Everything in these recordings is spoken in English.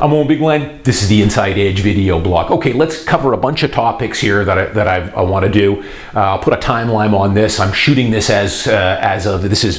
I'm Owen Bigland. This is the Inside Edge video blog. Okay, let's cover a bunch of topics here that I want to do. I'll put a timeline on this. I'm shooting this as of this is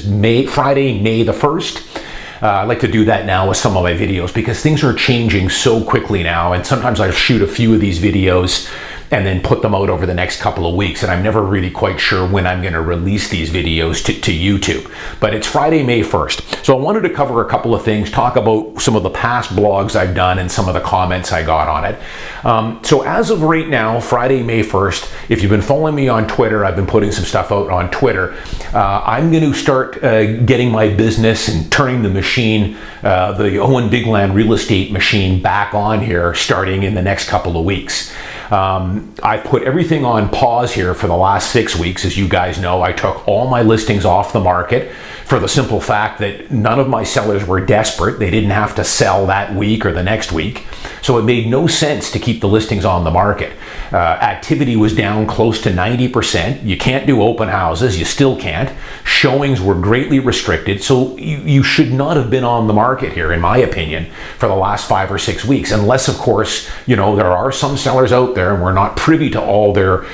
Friday, May the 1st. I like to do that now with some of my videos because things are changing so quickly now, and sometimes I shoot a few of these videos and then put them out over the next couple of weeks, and I'm never really quite sure when I'm going to release these videos to YouTube. But it's Friday, May 1st. So I wanted to cover a couple of things, talk about some of the past blogs I've done and some of the comments I got on it. So as of right now, Friday, May 1st, if you've been following me on Twitter, I've been putting some stuff out on Twitter. I'm going to start getting my business and turning the machine, the Owen Bigland real estate machine, back on here starting in the next couple of weeks. I've put everything on pause here for the last 6 weeks. As you guys know, I took all my listings off the market for the simple fact that none of my sellers were desperate. They didn't have to sell that week or the next week. So it made no sense to keep the listings on the market. Activity was down close to 90%. You can't do open houses. You still can't. Showings were greatly restricted. So you should not have been on the market here, in my opinion, for the last 5 or 6 weeks. Unless, of course, you know, there are some sellers out there and we're not privy to all their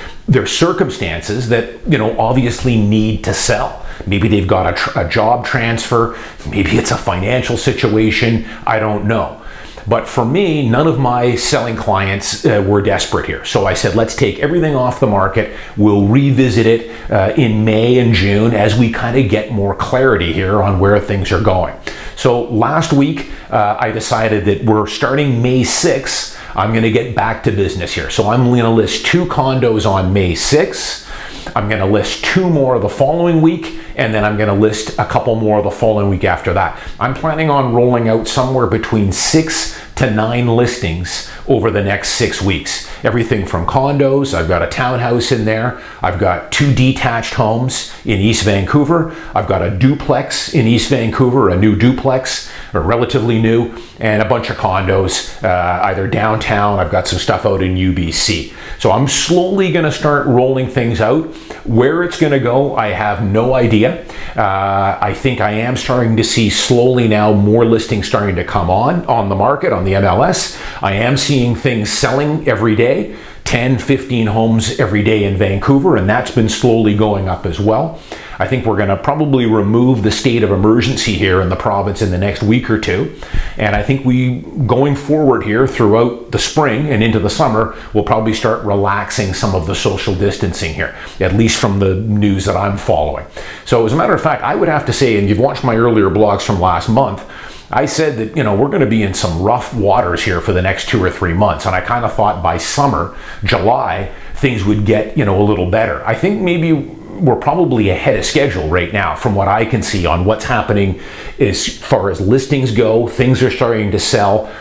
circumstances that, you know, obviously need to sell. Maybe they've got a job transfer. Maybe it's a financial situation. I don't know. But for me, none of my selling clients were desperate here. So I said, let's take everything off the market. We'll revisit it in May and June as we kind of get more clarity here on where things are going. So last week, I decided that we're starting May 6th. I'm going to get back to business here. So I'm going to list 2 condos on May 6th. I'm going to list 2 more the following week, and then I'm going to list a couple more the following week after that. I'm planning on rolling out somewhere between 6 to 9 listings over the next 6 weeks. Everything from condos, I've got a townhouse in there, I've got 2 detached homes in East Vancouver, I've got a duplex in East Vancouver, a new duplex, or relatively new, and a bunch of condos, either downtown. I've got some stuff out in UBC. So I'm slowly going to start rolling things out. Where it's going to go, I have no idea. I think I am starting to see slowly now more listings starting to come on the market, on the MLS. I am seeing things selling every day, 10, 15 homes every day in Vancouver, and that's been slowly going up as well. I think we're going to probably remove the state of emergency here in the province in the next week or 2. And I think going forward here throughout the spring and into the summer, we'll probably start relaxing some of the social distancing here, at least from the news that I'm following. So as a matter of fact, I would have to say, and you've watched my earlier blogs from last month, I said that, you know, we're going to be in some rough waters here for the next 2 or 3 months. And I kind of thought by summer, July, things would get, you know, a little better. I think maybe we're probably ahead of schedule right now from what I can see on what's happening as far as listings go. Things are starting to sell.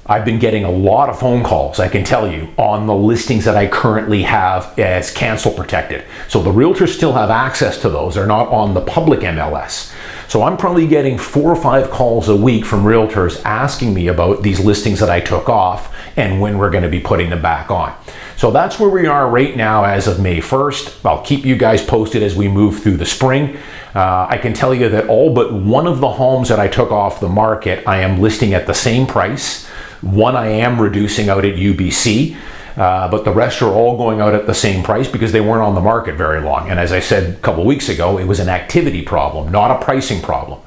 I've been getting a lot of phone calls, I can tell you, on the listings that I currently have as cancel protected. So the realtors still have access to those. They're not on the public MLS. So I'm probably getting 4 or 5 calls a week from realtors asking me about these listings that I took off and when we're going to be putting them back on. So that's where we are right now as of May 1st. I'll keep you guys posted as we move through the spring. I can tell you that all but one of the homes that I took off the market, I am listing at the same price. One I am reducing out at UBC, but the rest are all going out at the same price because they weren't on the market very long. And as I said a couple of weeks ago, it was an activity problem, not a pricing problem.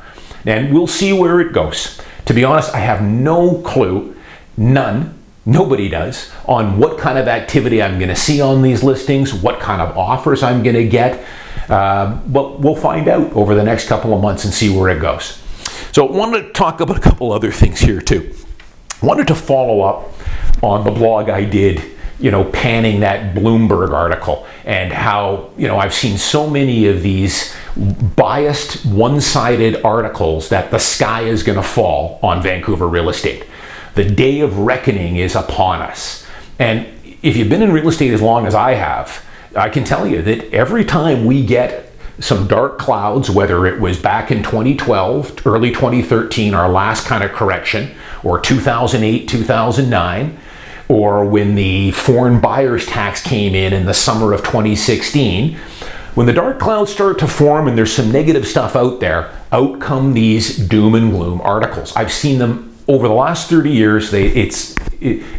And we'll see where it goes. To be honest, I have no clue, nobody does, on what kind of activity I'm going to see on these listings, what kind of offers I'm going to get. But we'll find out over the next couple of months and see where it goes. So I wanted to talk about a couple other things here too. Wanted to follow up on the blog I did, you know, panning that Bloomberg article and how, you know, I've seen so many of these biased, one-sided articles that the sky is going to fall on Vancouver real estate. The day of reckoning is upon us. And if you've been in real estate as long as I have, I can tell you that every time we get some dark clouds, whether it was back in 2012, early 2013, our last kind of correction, or 2008, 2009, or when the foreign buyers tax came in the summer of 2016, when the dark clouds start to form and there's some negative stuff out there, out come these doom and gloom articles. I've seen them over the last 30 years, it's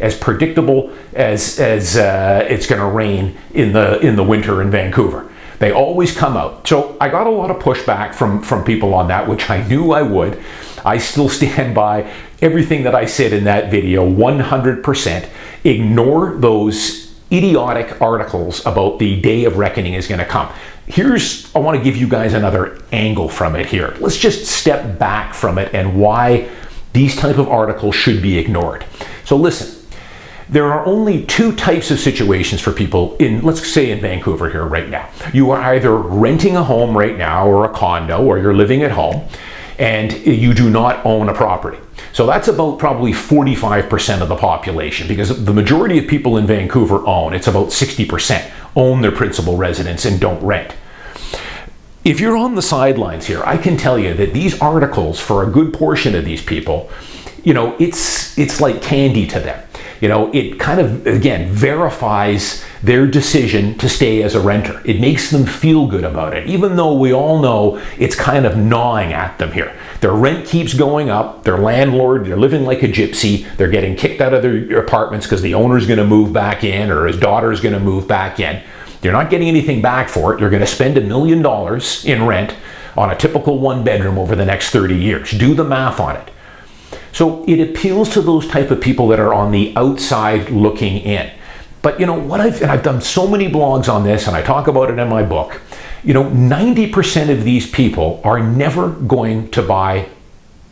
as predictable as it's going to rain in the winter in Vancouver. They always come out. So I got a lot of pushback from people on that, which I knew I would. I still stand by everything that I said in that video 100%. Ignore those idiotic articles about the day of reckoning is going to come. I want to give you guys another angle from it here. Let's just step back from it and why these type of articles should be ignored. So listen. There are only two types of situations for people let's say in Vancouver here right now. You are either renting a home right now or a condo, or you're living at home and you do not own a property. So that's about probably 45% of the population, because the majority of people in Vancouver own. It's about 60% own their principal residence and don't rent. If you're on the sidelines here, I can tell you that these articles, for a good portion of these people, it's like candy to them. It kind of, again, verifies their decision to stay as a renter. It makes them feel good about it, even though we all know it's kind of gnawing at them here. Their rent keeps going up, their landlord, they're living like a gypsy, they're getting kicked out of their apartments because the owner's going to move back in or his daughter's going to move back in. You're not getting anything back for it. You're going to spend $1 million in rent on a typical one bedroom over the next 30 years. Do the math on it. So it appeals to those type of people that are on the outside looking in. But I've done so many blogs on this, and I talk about it in my book. 90% of these people are never going to buy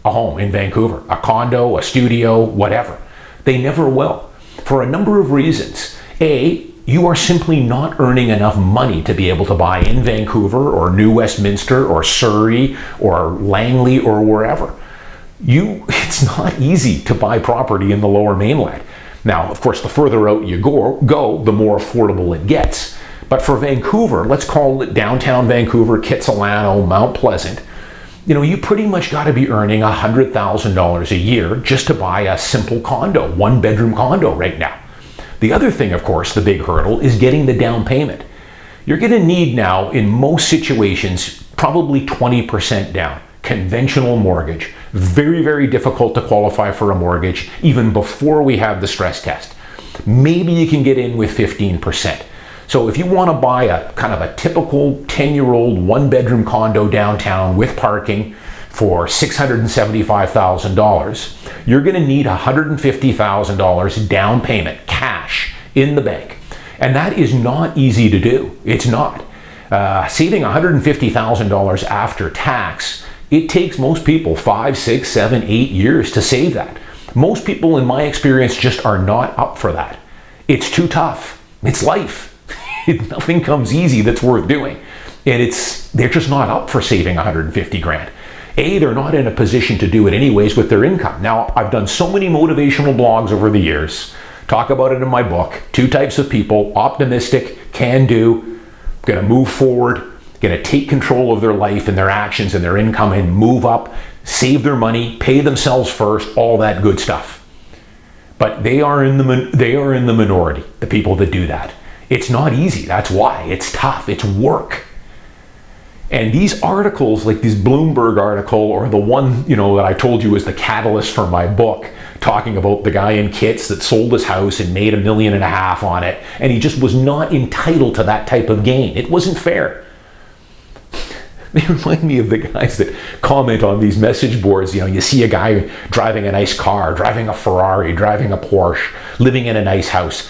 a home in Vancouver, a condo, a studio, whatever. They never will, for a number of reasons. A, you are simply not earning enough money to be able to buy in Vancouver or New Westminster or Surrey or Langley or wherever. It's not easy to buy property in the Lower Mainland. Now, of course, the further out you go, the more affordable it gets. But for Vancouver, let's call it downtown Vancouver, Kitsilano, Mount Pleasant, you pretty much got to be earning $100,000 a year just to buy a simple condo, one-bedroom condo right now. The other thing, of course, the big hurdle is getting the down payment. You're going to need now, in most situations, probably 20% down. Conventional mortgage. Very, very difficult to qualify for a mortgage even before we have the stress test. Maybe you can get in with 15%. So if you want to buy a kind of a typical 10-year-old one-bedroom condo downtown with parking for $675,000, you're going to need $150,000 down payment, cash, in the bank. And that is not easy to do. It's not. Saving $150,000 after tax, it takes most people 5, 6, 7, 8 years to save that. Most people, in my experience, just are not up for that. It's too tough. It's life. Nothing comes easy that's worth doing. And they're just not up for saving 150 grand. A, they're not in a position to do it anyways with their income. Now, I've done so many motivational blogs over the years, talk about it in my book, two types of people, optimistic, can do, gonna move forward, going to take control of their life and their actions and their income and move up, save their money, pay themselves first, all that good stuff. But they are in the minority, the people that do that. It's not easy. That's why. It's tough. It's work. And these articles, like this Bloomberg article, or the one that I told you was the catalyst for my book, talking about the guy in Kits that sold his house and made $1.5 million on it, and he just was not entitled to that type of gain. It wasn't fair. They remind me of the guys that comment on these message boards. You see a guy driving a nice car, driving a Ferrari, driving a Porsche, living in a nice house.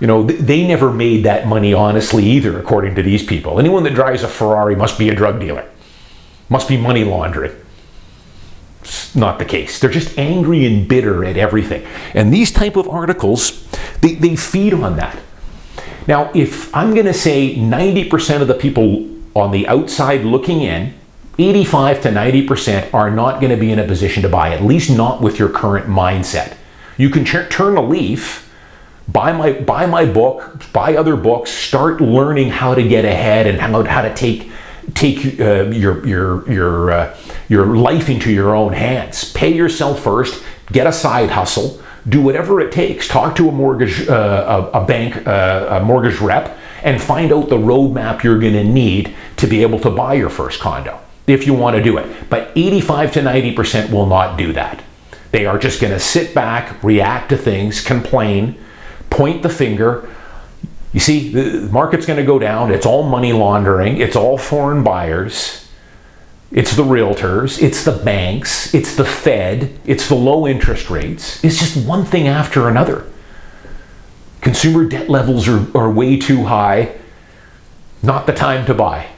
They never made that money honestly either, according to these people. Anyone that drives a Ferrari must be a drug dealer, must be money laundering. It's not the case. They're just angry and bitter at everything. And these type of articles, they feed on that. Now, if I'm going to say 90% of the people on the outside looking in, 85 to 90% are not going to be in a position to buy, at least not with your current mindset. You can turn a leaf, buy my book, buy other books, start learning how to get ahead and how to take your life into your own hands. Pay yourself first, get a side hustle, do whatever it takes. Talk to a mortgage rep, and find out the roadmap you're going to need to be able to buy your first condo if you want to do it. But 85 to 90% will not do that. They are just going to sit back, react to things, complain, point the finger. You see, the market's going to go down. It's all money laundering. It's all foreign buyers. It's the realtors. It's the banks. It's the Fed. It's the low interest rates. It's just one thing after another. Consumer debt levels are way too high. Not the time to buy.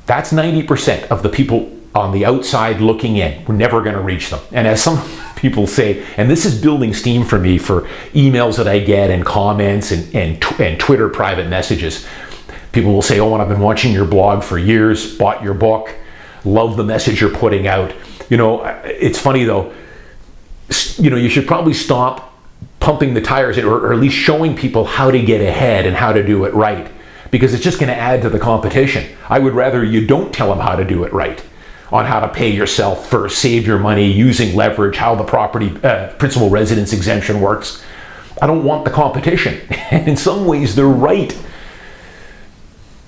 That's 90% of the people on the outside looking in. We're never going to reach them. And as some people say, and this is building steam for me for emails that I get and comments and Twitter private messages. People will say, "Oh, I've been watching your blog for years, bought your book, love the message you're putting out." You know, it's funny though, you know, you should probably stop pumping the tires or at least showing people how to get ahead and how to do it right, because it's just going to add to the competition. I would rather you don't tell them how to do it right, on how to pay yourself first, save your money, using leverage, how the property principal residence exemption works. I don't want the competition. And in some ways, they're right.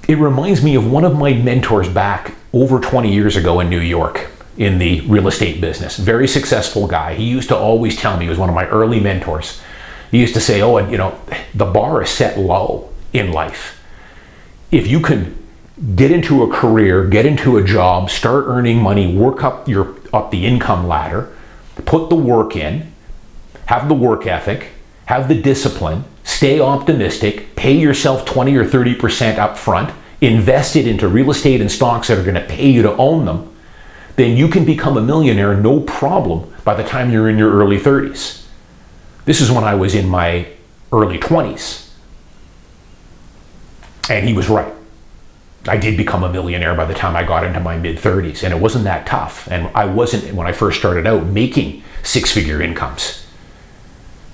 It reminds me of one of my mentors back over 20 years ago in New York in the real estate business. Very successful guy. He used to always tell me, he was one of my early mentors. He used to say, "Oh, and you know, the bar is set low in life. If you can get into a career, get into a job, start earning money, work up the income ladder, put the work in, have the work ethic, have the discipline, stay optimistic, pay yourself 20 or 30% up front, invest it into real estate and stocks that are going to pay you to own them, then you can become a millionaire no problem by the time you're in your early 30s. This is when I was in my early 20s. And he was right. I did become a millionaire by the time I got into my mid-30s, and it wasn't that tough. And I wasn't, when I first started out, making six-figure incomes.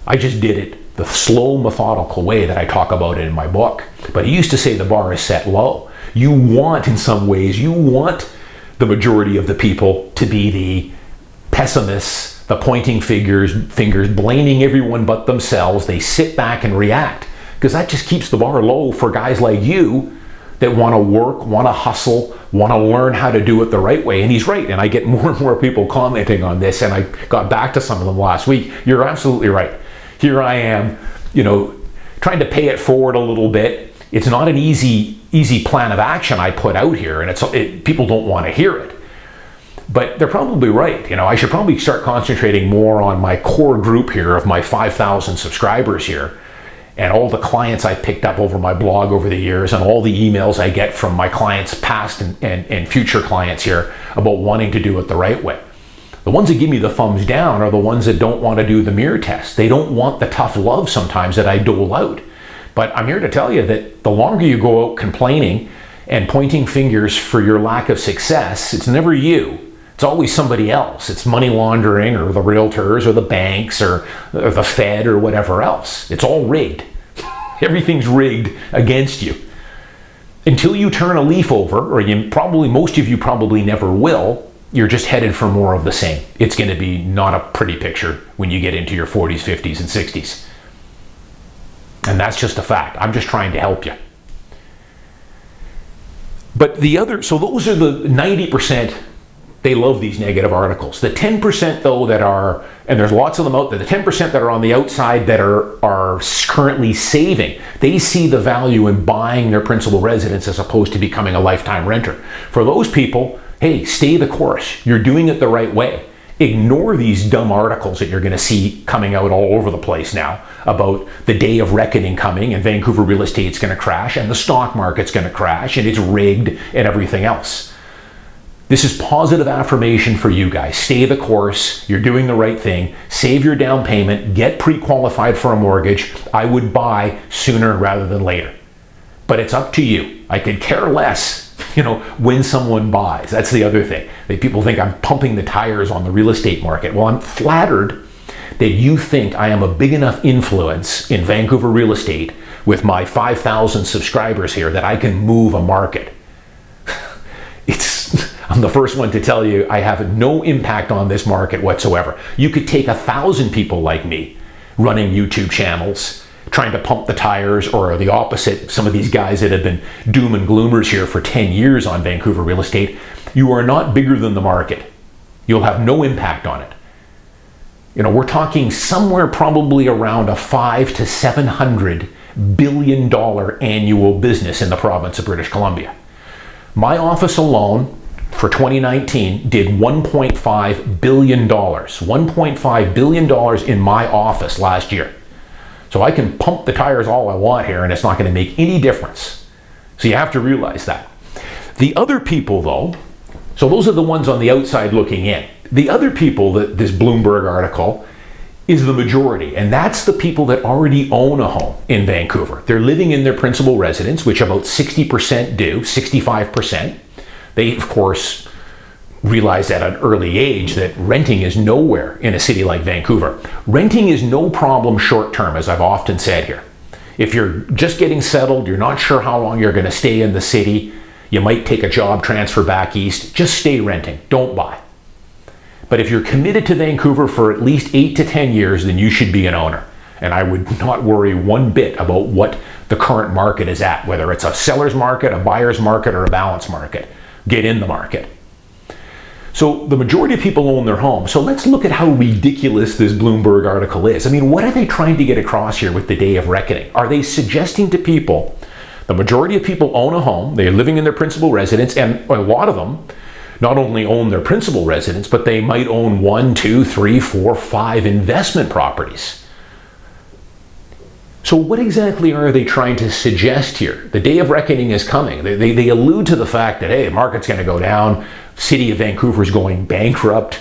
I just did it the slow, methodical way that I talk about it in my book. But he used to say the bar is set low. You want, in some ways, you want the majority of the people to be the pessimists, the pointing fingers, blaming everyone but themselves. They sit back and react, because that just keeps the bar low for guys like you that want to work, want to hustle, want to learn how to do it the right way. And he's right. And I get more and more people commenting on this. And I got back to some of them last week. You're absolutely right. Here I am, you know, trying to pay it forward a little bit. It's not an easy plan of action I put out here. And people don't want to hear it. But they're probably right. You know, I should probably start concentrating more on my core group here of my 5,000 subscribers here, and all the clients I've picked up over my blog over the years, and all the emails I get from my clients, past and future clients here, about wanting to do it the right way. The ones that give me the thumbs down are the ones that don't want to do the mirror test. They don't want the tough love sometimes that I dole out. But I'm here to tell you that the longer you go out complaining and pointing fingers for your lack of success, it's never you. It's always somebody else. It's money laundering, or the realtors, or the banks, or the Fed, or whatever else. It's all rigged. Everything's rigged against you. Until you turn a leaf over, or most of you probably never will, you're just headed for more of the same. It's going to be not a pretty picture when you get into your 40s, 50s, and 60s. And that's just a fact. I'm just trying to help you. But so those are the 90%. They love these negative articles. The 10% though that are, and there's lots of them out there, the 10% that are on the outside that are currently saving, they see the value in buying their principal residence as opposed to becoming a lifetime renter. For those people, hey, stay the course. You're doing it the right way. Ignore these dumb articles that you're going to see coming out all over the place now about the day of reckoning coming, and Vancouver real estate's going to crash, and the stock market's going to crash, and it's rigged, and everything else. This is positive affirmation for you guys. Stay the course. You're doing the right thing. Save your down payment. Get pre-qualified for a mortgage. I would buy sooner rather than later. But it's up to you. I could care less, when someone buys. That's the other thing. People think I'm pumping the tires on the real estate market. Well, I'm flattered that you think I am a big enough influence in Vancouver real estate with my 5,000 subscribers here that I can move a market. I'm the first one to tell you I have no impact on this market whatsoever. You could take 1,000 people like me running YouTube channels, trying to pump the tires, or the opposite, some of these guys that have been doom and gloomers here for 10 years on Vancouver real estate. You are not bigger than the market. You'll have no impact on it. We're talking somewhere probably around a $500 to $700 billion annual business in the province of British Columbia. My office alone for 2019 did $1.5 billion. $1.5 billion in my office last year. So I can pump the tires all I want here and it's not going to make any difference. So you have to realize that. The other people though, so those are the ones on the outside looking in. The other people that this Bloomberg article is the majority, and that's the people that already own a home in Vancouver. They're living in their principal residence, which about 60% do, 65%. They, of course, realize at an early age that renting is nowhere in a city like Vancouver. Renting is no problem short term, as I've often said here. If you're just getting settled, you're not sure how long you're going to stay in the city, you might take a job transfer back east, just stay renting, don't buy. But if you're committed to Vancouver for at least 8 to 10 years, then you should be an owner. And I would not worry one bit about what the current market is at, whether it's a seller's market, a buyer's market, or a balanced market. Get in the market. So the majority of people own their home. So let's look at how ridiculous this Bloomberg article is. I mean, what are they trying to get across here with the day of reckoning? Are they suggesting to people, the majority of people own a home, they're living in their principal residence, and a lot of them not only own their principal residence, but they might own 1, 2, 3, 4, 5 investment properties. So what exactly are they trying to suggest here? The day of reckoning is coming. They allude to the fact that, hey, the market's going to go down, city of Vancouver is going bankrupt.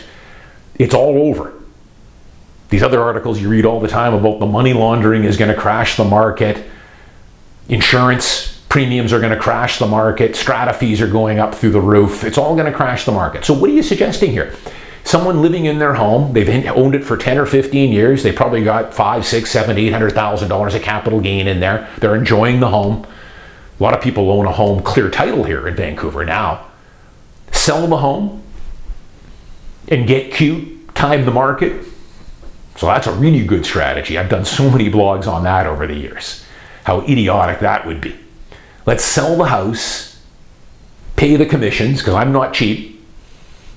It's all over. These other articles you read all the time about the money laundering is going to crash the market. Insurance premiums are going to crash the market. Strata fees are going up through the roof. It's all going to crash the market. So what are you suggesting here? Someone living in their home, they've owned it for 10 or 15 years. They probably got $500,000, $600,000, $700,000 of capital gain in there. They're enjoying the home. A lot of people own a home clear title here in Vancouver now. Sell the home and get cute, time the market. So that's a really good strategy. I've done so many blogs on that over the years. How idiotic that would be. Let's sell the house, pay the commissions, because I'm not cheap.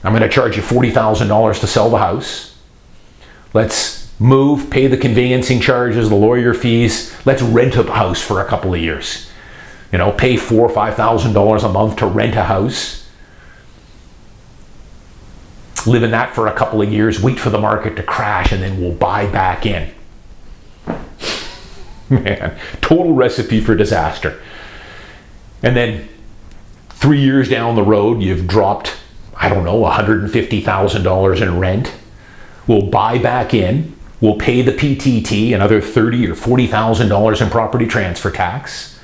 I'm going to charge you $40,000 to sell the house. Let's move, pay the conveyancing charges, the lawyer fees. Let's rent a house for a couple of years. Pay $4,000 or $5,000 a month to rent a house. Live in that for a couple of years, wait for the market to crash, and then we'll buy back in. Man, total recipe for disaster. And then 3 years down the road, you've dropped, $150,000 in rent. We'll buy back in. We'll pay the PTT, another $30,000 or $40,000 in property transfer tax.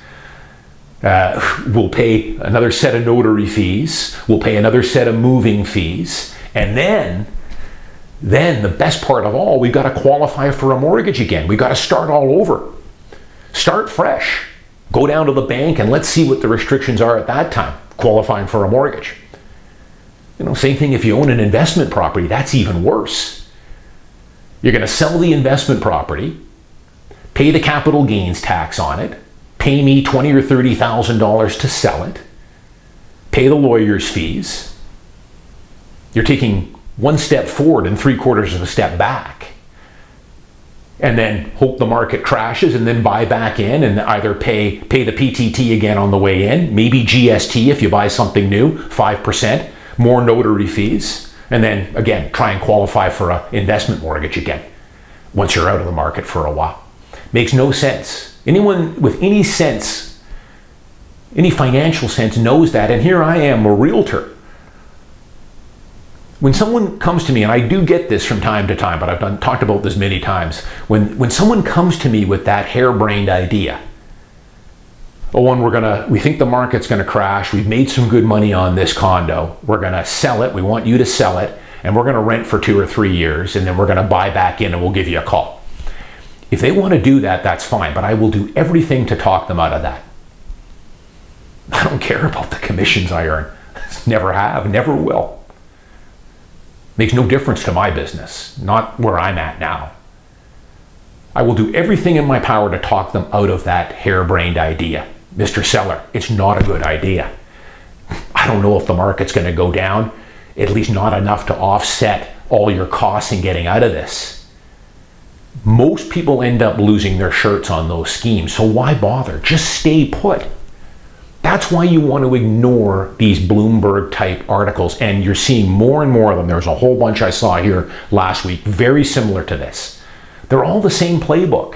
We'll pay another set of notary fees. We'll pay another set of moving fees. And then the best part of all, we've got to qualify for a mortgage again. We've got to start all over. Start fresh. Go down to the bank and let's see what the restrictions are at that time, qualifying for a mortgage. Same thing if you own an investment property, that's even worse. You're going to sell the investment property, pay the capital gains tax on it, pay me $20,000 or $30,000 to sell it, pay the lawyer's fees. You're taking one step forward and 3/4 of a step back. And then hope the market crashes and then buy back in and either pay the PTT again on the way in, maybe GST if you buy something new, 5%, more notary fees, and then again, try and qualify for an investment mortgage again once you're out of the market for a while. Makes no sense. Anyone with any sense, any financial sense knows that, and here I am, a realtor. When someone comes to me, and I do get this from time to time, but I've talked about this many times, when someone comes to me with that harebrained idea, Owen, we think the market's going to crash, we've made some good money on this condo, we're going to sell it, we want you to sell it, and we're going to rent for 2 or 3 years, and then we're going to buy back in and we'll give you a call. If they want to do that, that's fine, but I will do everything to talk them out of that. I don't care about the commissions I earn. Never have, never will. Makes no difference to my business, not where I'm at now. I will do everything in my power to talk them out of that harebrained idea. Mr. Seller, it's not a good idea. I don't know if the market's going to go down, at least not enough to offset all your costs in getting out of this. Most people end up losing their shirts on those schemes. So why bother? Just stay put. That's why you want to ignore these Bloomberg type articles, and you're seeing more and more of them. There's a whole bunch I saw here last week, very similar to this. They're all the same playbook.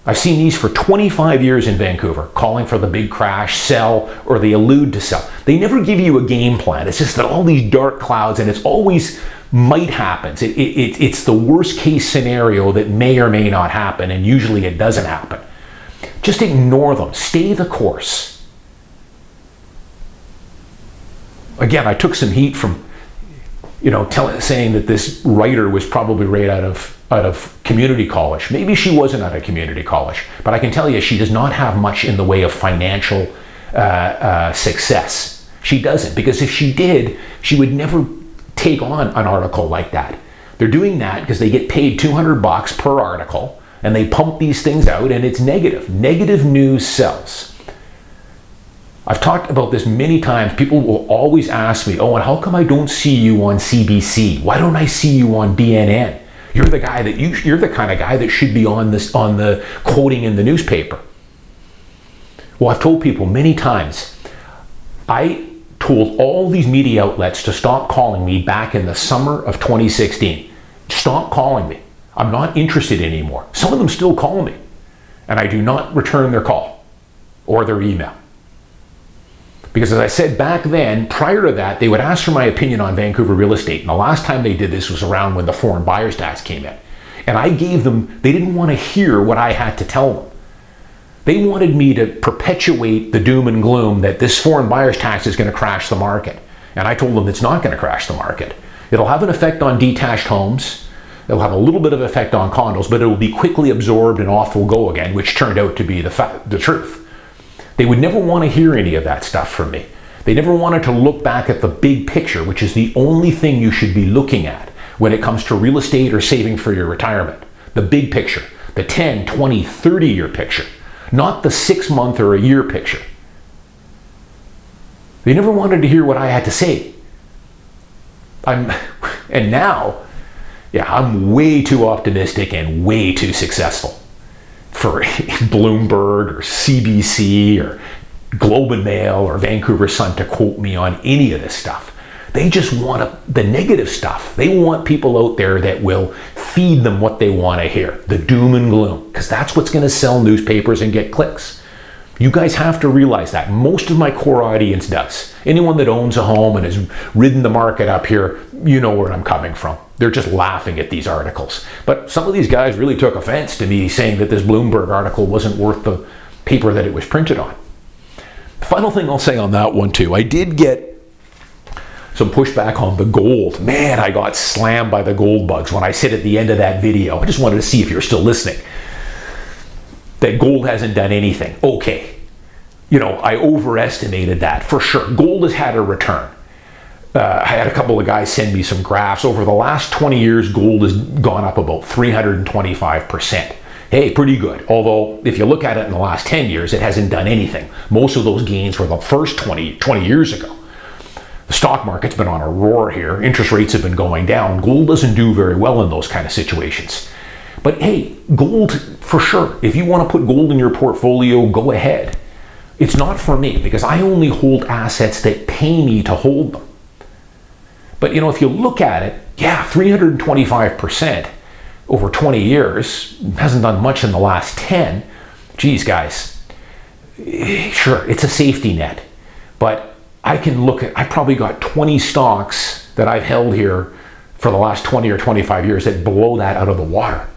I've seen these for 25 years in Vancouver, calling for the big crash, sell, or they allude to sell. They never give you a game plan. It's just that all these dark clouds, and it's always might happen. It's the worst case scenario that may or may not happen, and usually it doesn't happen. Just ignore them. Stay the course. Again, I took some heat from, saying that this writer was probably right out of community college. Maybe she wasn't out of community college, but I can tell you she does not have much in the way of financial success. She doesn't, because if she did, she would never take on an article like that. They're doing that because they get paid $200 per article, and they pump these things out, and it's negative. Negative news sells. I've talked about this many times. People will always ask me, "Oh, and how come I don't see you on CBC? Why don't I see you on BNN? You're the guy that you're the kind of guy that should be on the quoting in the newspaper." Well, I've told people many times. I told all these media outlets to stop calling me back in the summer of 2016. Stop calling me. I'm not interested anymore. Some of them still call me, and I do not return their call or their email. Because as I said back then, prior to that, they would ask for my opinion on Vancouver real estate. And the last time they did this was around when the foreign buyers tax came in. And I gave them, they didn't want to hear what I had to tell them. They wanted me to perpetuate the doom and gloom that this foreign buyers tax is going to crash the market. And I told them it's not going to crash the market. It'll have an effect on detached homes. It'll have a little bit of effect on condos, but it will be quickly absorbed and off we'll go again, which turned out to be the truth. They would never want to hear any of that stuff from me. They never wanted to look back at the big picture, which is the only thing you should be looking at when it comes to real estate or saving for your retirement. The big picture, the 10, 20, 30-year picture, not the 6-month or a year picture. They never wanted to hear what I had to say. And now, I'm way too optimistic and way too successful for Bloomberg or CBC or Globe and Mail or Vancouver Sun to quote me on any of this stuff. They just want the negative stuff. They want people out there that will feed them what they want to hear, the doom and gloom, because that's what's going to sell newspapers and get clicks. You guys have to realize that. Most of my core audience does. Anyone that owns a home and has ridden the market up here, you know where I'm coming from. They're just laughing at these articles. But some of these guys really took offense to me saying that this Bloomberg article wasn't worth the paper that it was printed on. The final thing I'll say on that one too, I did get some pushback on the gold. Man, I got slammed by the gold bugs when I said at the end of that video. I just wanted to see if you're still listening. That gold hasn't done anything. Okay. I overestimated that for sure. Gold has had a return. I had a couple of guys send me some graphs. Over the last 20 years, gold has gone up about 325%. Hey, pretty good. Although, if you look at it in the last 10 years, it hasn't done anything. Most of those gains were the first 20 years ago. The stock market's been on a roar here. Interest rates have been going down. Gold doesn't do very well in those kind of situations. But hey, gold, for sure. If you want to put gold in your portfolio, go ahead. It's not for me, because I only hold assets that pay me to hold them. But if you look at it, 325% over 20 years hasn't done much in the last 10. Geez, guys, sure, it's a safety net. But I've probably got 20 stocks that I've held here for the last 20 or 25 years that blow that out of the water.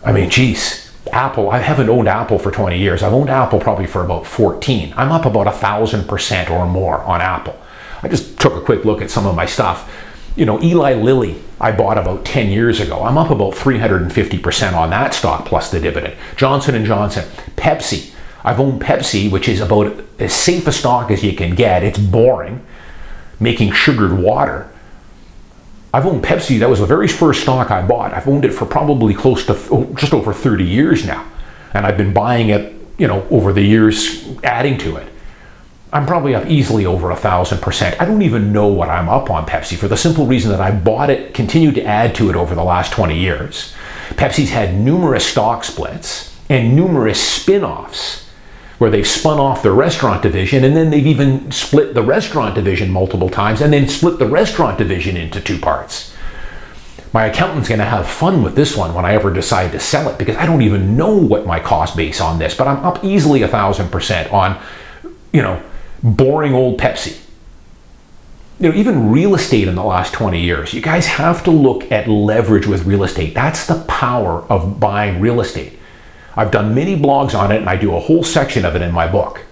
I mean, geez, Apple, I haven't owned Apple for 20 years. I've owned Apple probably for about 14. I'm up about 1,000% or more on Apple. I just took a quick look at some of my stuff. Eli Lilly, I bought about 10 years ago. I'm up about 350% on that stock plus the dividend. Johnson & Johnson, Pepsi. I've owned Pepsi, which is about as safe a stock as you can get. It's boring, making sugared water. I've owned Pepsi. That was the very first stock I bought. I've owned it for probably close to just over 30 years now. And I've been buying it, over the years, adding to it. I'm probably up easily over 1,000%. I don't even know what I'm up on Pepsi, for the simple reason that I bought it, continued to add to it over the last 20 years. Pepsi's had numerous stock splits and numerous spin-offs where they've spun off their restaurant division, and then they've even split the restaurant division multiple times and then split the restaurant division into two parts. My accountant's going to have fun with this one when I ever decide to sell it, because I don't even know what my cost base on this, but I'm up easily 1,000% on, boring old Pepsi. Even real estate in the last 20 years, you guys have to look at leverage with real estate. That's the power of buying real estate. I've done many blogs on it, and I do a whole section of it in my book.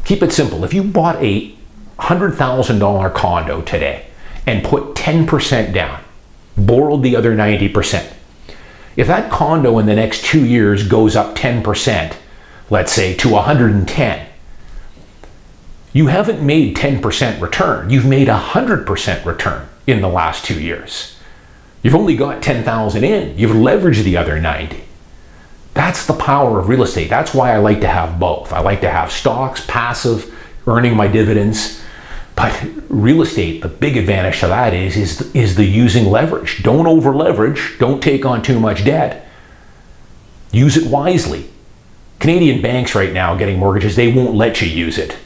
Keep it simple. If you bought a $100,000 condo today and put 10% down, borrowed the other 90%, if that condo in the next 2 years goes up 10%, let's say to 110, you haven't made 10% return. You've made 100% return in the last 2 years. You've only got 10,000 in. You've leveraged the other 90. That's the power of real estate. That's why I like to have both. I like to have stocks, passive, earning my dividends. But real estate, the big advantage to that is the using leverage. Don't over leverage. Don't take on too much debt. Use it wisely. Canadian banks right now getting mortgages, they won't let you use it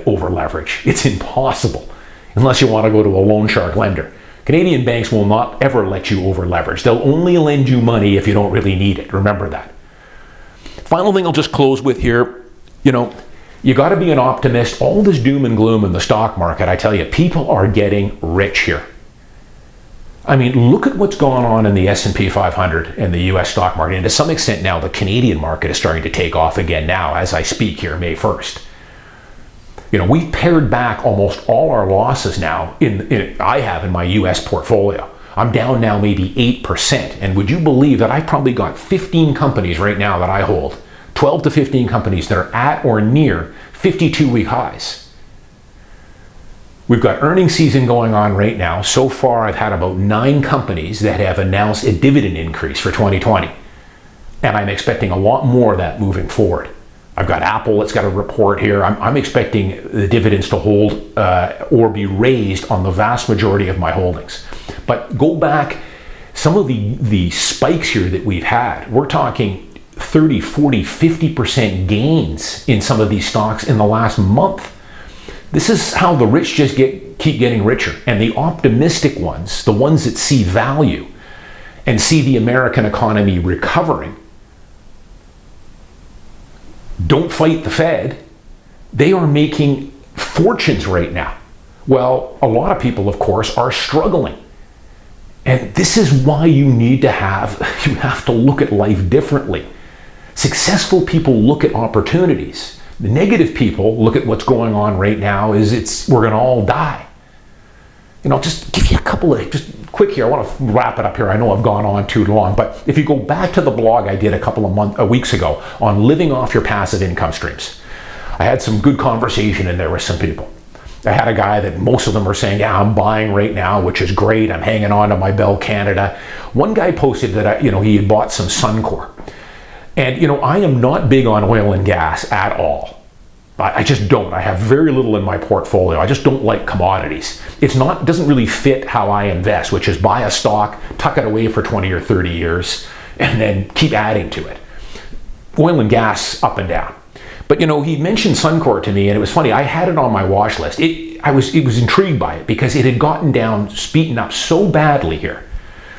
over leverage. It's impossible unless you want to go to a loan shark lender. Canadian banks will not ever let you over leverage. They'll only lend you money if you don't really need it. Remember that. Final thing I'll just close with here, you got to be an optimist. All this doom and gloom in the stock market, I tell you, people are getting rich here. I mean, look at what's gone on in the S&P 500 and the US stock market. And to some extent now, the Canadian market is starting to take off again now as I speak here, May 1st. We pared back almost all our losses now I have in my US portfolio. I'm down now maybe 8%. And would you believe that I've probably got 15 companies right now that I hold, 12 to 15 companies that are at or near 52-week highs. We've got earnings season going on right now. So far, I've had about 9 companies that have announced a dividend increase for 2020. And I'm expecting a lot more of that moving forward. I've got Apple that's got a report here. I'm expecting the dividends to hold or be raised on the vast majority of my holdings. But go back, some of the spikes here that we've had, we're talking 30, 40, 50% gains in some of these stocks in the last month. This is how the rich just keep getting richer. And the optimistic ones, the ones that see value and see the American economy recovering, don't fight the Fed. They are making fortunes right now. Well, a lot of people, of course, are struggling. And this is why you have to look at life differently. Successful people look at opportunities. The negative people look at what's going on right now we're going to all die. Just give you a couple of, just quick here, I want to wrap it up here. I know I've gone on too long, but if you go back to the blog I did a couple of weeks ago on living off your passive income streams, I had some good conversation in there with some people. I had a guy that most of them are saying, yeah, I'm buying right now, which is great. I'm hanging on to my Bell Canada. One guy posted that, he had bought some Suncor. And, I am not big on oil and gas at all. I just don't. I have very little in my portfolio. I just don't like commodities. It doesn't really fit how I invest, which is buy a stock, tuck it away for 20 or 30 years, and then keep adding to it. Oil and gas, up and down. But, he mentioned Suncor to me, and it was funny. I had it on my watch list. I was intrigued by it because it had gotten down, beaten up so badly here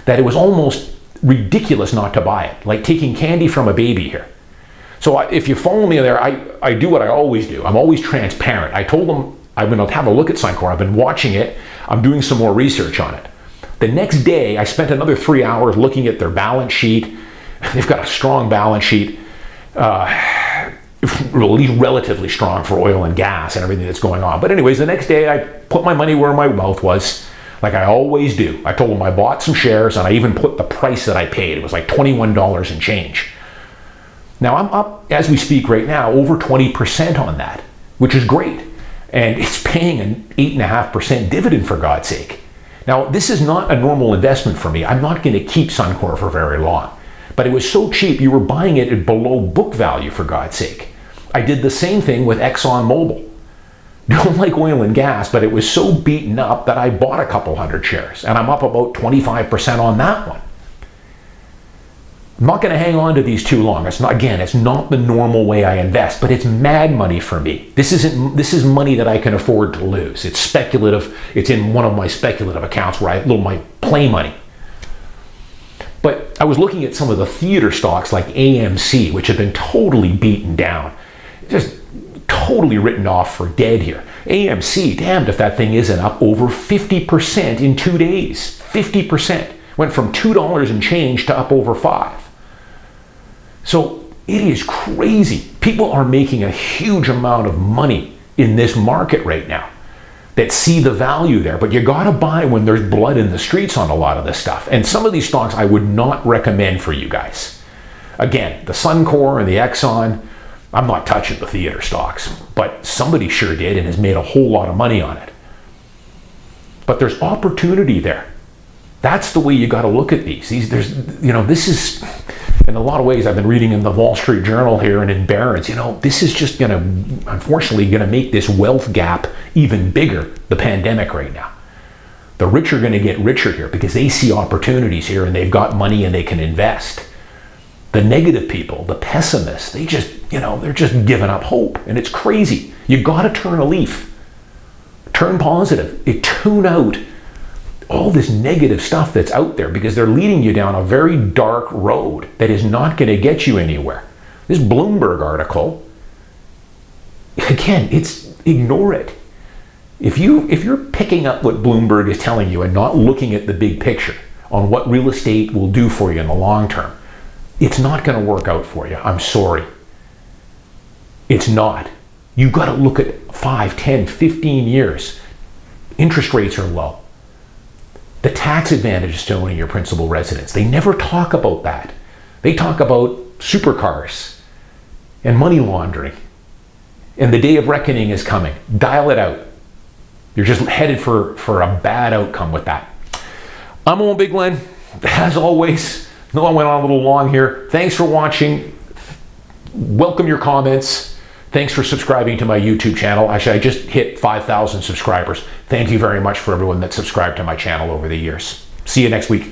that it was almost ridiculous not to buy it, like taking candy from a baby here. So if you follow me there, I do what I always do. I'm always transparent. I told them I'm going to have a look at Suncor. I've been watching it. I'm doing some more research on it. The next day, I spent another 3 hours looking at their balance sheet. They've got a strong balance sheet, relatively strong for oil and gas and everything that's going on. But anyways, the next day, I put my money where my mouth was, like I always do. I told them I bought some shares, and I even put the price that I paid. It was like $21 and change. Now I'm up, as we speak right now, over 20% on that, which is great. And it's paying an 8.5% dividend, for God's sake. Now, this is not a normal investment for me. I'm not going to keep Suncor for very long. But it was so cheap, you were buying it at below book value, for God's sake. I did the same thing with ExxonMobil. Don't like oil and gas, but it was so beaten up that I bought a couple hundred shares. And I'm up about 25% on that one. I'm not going to hang on to these too long. It's not, again, it's not the normal way I invest, but it's mad money for me. This is money that I can afford to lose. It's speculative. It's in one of my speculative accounts where my play money. But I was looking at some of the theater stocks like AMC, which have been totally beaten down, just totally written off for dead here. AMC, damned if that thing isn't up over 50% in 2 days. 50%. Went from $2 and change to up over $5. So it is crazy. People are making a huge amount of money in this market right now that see the value there. But you got to buy when there's blood in the streets on a lot of this stuff. And some of these stocks I would not recommend for you guys. Again, the Suncor and the Exxon, I'm not touching the theater stocks, but somebody sure did and has made a whole lot of money on it. But there's opportunity there. That's the way you got to look at these. This is, in a lot of ways, I've been reading in the Wall Street Journal here and in Barron's, this is just unfortunately going to make this wealth gap even bigger, the pandemic right now. The rich are going to get richer here because they see opportunities here and they've got money and they can invest. The negative people, the pessimists, they're just giving up hope, and it's crazy. You got to turn a leaf. Turn positive. Tune out all this negative stuff that's out there because they're leading you down a very dark road that is not going to get you anywhere. This Bloomberg article, again, ignore it. If you're picking up what Bloomberg is telling you and not looking at the big picture on what real estate will do for you in the long term, it's not going to work out for you. I'm sorry. It's not. You've got to look at 5, 10, 15 years. Interest rates are low. The tax advantages to owning your principal residence. They never talk about that. They talk about supercars and money laundering. And the day of reckoning is coming. Dial it out. You're just headed for a bad outcome with that. I'm Owen Bigland. As always, I know I went on a little long here. Thanks for watching. Welcome your comments. Thanks for subscribing to my YouTube channel. Actually, I just hit 5,000 subscribers. Thank you very much for everyone that subscribed to my channel over the years. See you next week.